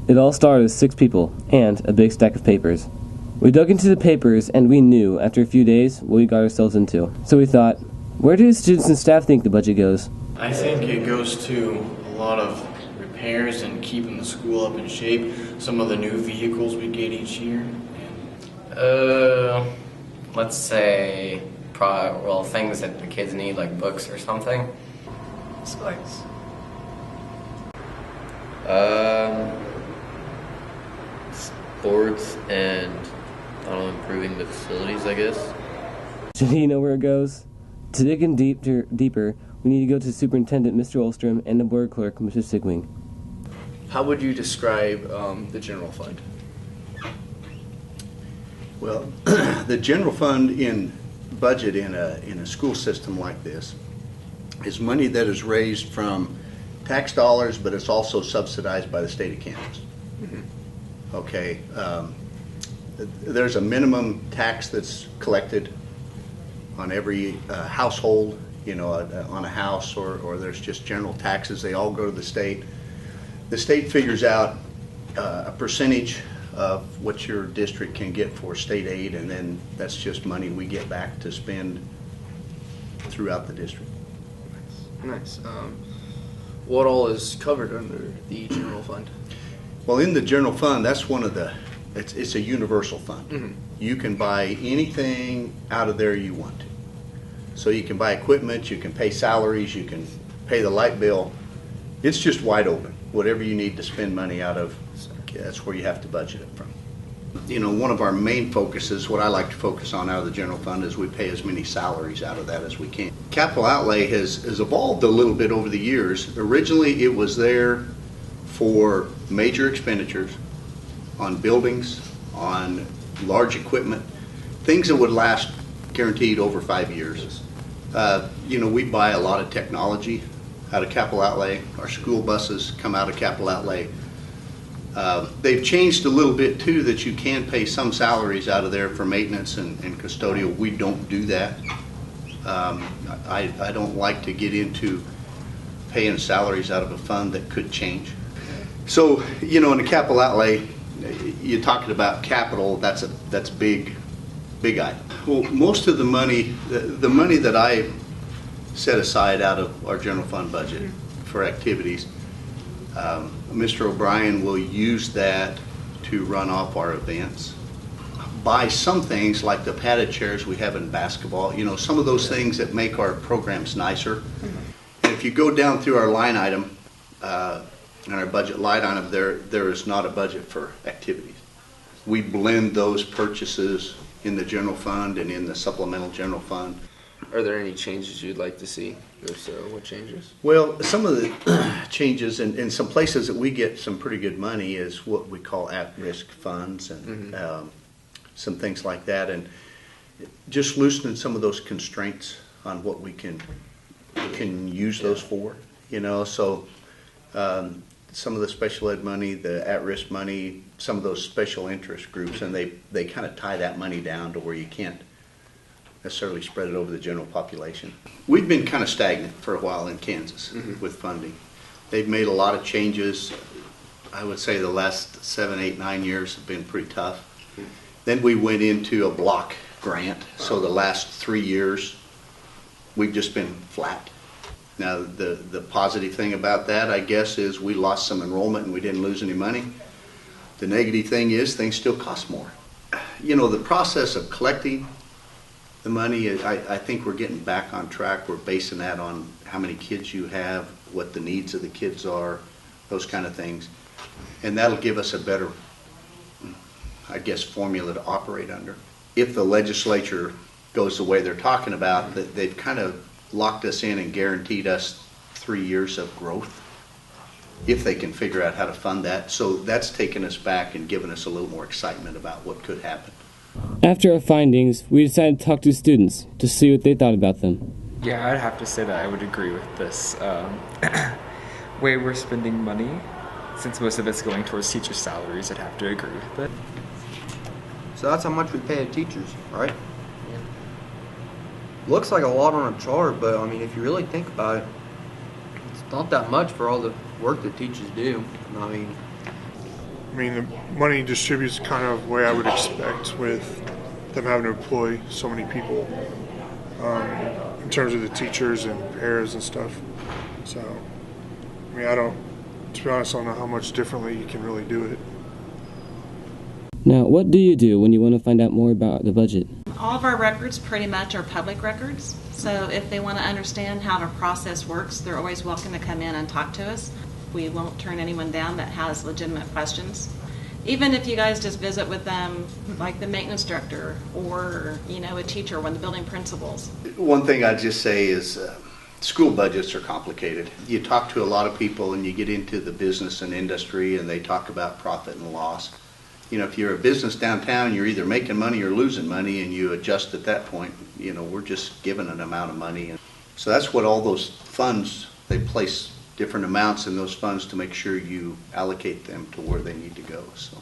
It all started with 6 people and a big stack of papers. We dug into the papers and we knew, after a few days, what we got ourselves into. So we thought, where do students and staff think the budget goes? I think it goes to a lot of repairs and keeping the school up in shape. Some of the new vehicles we get each year. Let's say, things that the kids need, like books or something. Spice. Sports and, I don't know, improving the facilities, I guess. Do you know where it goes? To dig in deeper, we need to go to Superintendent Mr. Olstrom and the Board Clerk, Mr. Sigwing. How would you describe the general fund? Well, the general fund in budget in a school system like this is money that is raised from tax dollars, but it's also subsidized by the state of Kansas. Mm-hmm. Okay, there's a minimum tax that's collected on every household, on a house, or there's just general taxes. They all go to the state. The state figures out a percentage of what your district can get for state aid, and then that's just money we get back to spend throughout the district. Nice. What all is covered under the general fund? Well, in the general fund, that's one of it's a universal fund. Mm-hmm. You can buy anything out of there you want to. So you can buy equipment, you can pay salaries, you can pay the light bill. It's just wide open. Whatever you need to spend money out of, that's where you have to budget it from. One of our main focuses, what I like to focus on out of the general fund, is we pay as many salaries out of that as we can. Capital outlay has evolved a little bit over the years. Originally, it was there for major expenditures on buildings, on large equipment, things that would last guaranteed over 5 years. We buy a lot of technology out of capital outlay. Our school buses come out of capital outlay. They've changed a little bit too, that you can pay some salaries out of there for maintenance and custodial. We don't do that. I don't like to get into paying salaries out of a fund that could change. So, in the capital outlay, you're talking about capital, that's big item. Well, most of the money, the money that I set aside out of our general fund budget for activities, Mr. O'Brien will use that to run off our events. Buy some things like the padded chairs we have in basketball, some of those things that make our programs nicer. And if you go down through our line item, in our budget line item, there is not a budget for activities. We blend those purchases in the general fund and in the supplemental general fund. Are there any changes you'd like to see? If so, what changes? Well, some of the changes in some places that we get some pretty good money is what we call at-risk funds and some things like that, and just loosening some of those constraints on what we can use those for. So some of the special ed money, the at-risk money, some of those special interest groups, and they kind of tie that money down to where you can't necessarily spread it over the general population. We've been kind of stagnant for a while in Kansas with funding. They've made a lot of changes. I would say the last 7, 8, 9 years have been pretty tough. Then we went into a block grant, so the last 3 years we've just been flat. Now the positive thing about that, I guess, is we lost some enrollment and we didn't lose any money. The negative thing is things still cost more. The process of collecting the money, I think we're getting back on track. We're basing that on how many kids you have, what the needs of the kids are, those kind of things. And that'll give us a better, I guess, formula to operate under. If the legislature goes the way they're talking about, they've kind of locked us in and guaranteed us 3 years of growth, if they can figure out how to fund that. So that's taken us back and given us a little more excitement about what could happen. After our findings, we decided to talk to students to see what they thought about them. Yeah, I'd have to say that I would agree with this way we're spending money. Since most of it's going towards teacher salaries, I'd have to agree with it. So that's how much we pay the teachers, right? Yeah. Looks like a lot on a chart, but I mean, if you really think about it, it's not that much for all the work that teachers do. I mean, I mean, the money distributes kind of the way I would expect with them having to employ so many people in terms of the teachers and pairs and stuff. So, I mean, to be honest, I don't know how much differently you can really do it. Now, what do you do when you want to find out more about the budget? All of our records pretty much are public records, so if they want to understand how the process works, they're always welcome to come in and talk to us. We won't turn anyone down that has legitimate questions. Even if you guys just visit with them, like the maintenance director or, a teacher, one of the building principals. One thing I'd just say is school budgets are complicated. You talk to a lot of people and you get into the business and industry and they talk about profit and loss. If you're a business downtown, you're either making money or losing money, and you adjust at that point. We're just given an amount of money. And so that's what all those funds, they place different amounts in those funds to make sure you allocate them to where they need to go. So.